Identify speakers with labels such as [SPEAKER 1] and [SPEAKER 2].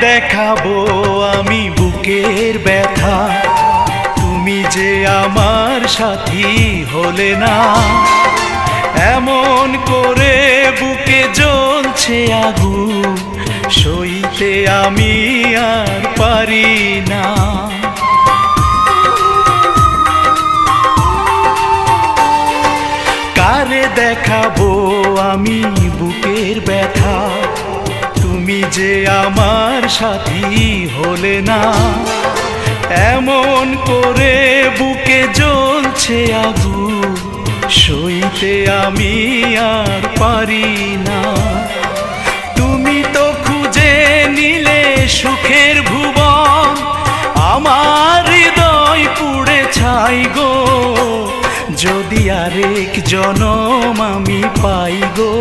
[SPEAKER 1] দেখাবো আমি বুকের ব্যথা, তুমি যে আমার সাথী হলে না। এমন করে বুকে জ্বলছে আগুন, সইতে আমি আর পারি না। কারে দেখাবো আমি বুকের ব্যথা, তুমি যে আমার সাথী হলে না। এমন করে বুকে জ্বলছে আগুন, সইতে আমি আর পারি না। তুমি তো খুঁজে নিলে সুখের ভুবন, আমার হৃদয় পুড়ে ছাই গো। যদি আরেক জনম আমি পাই গো।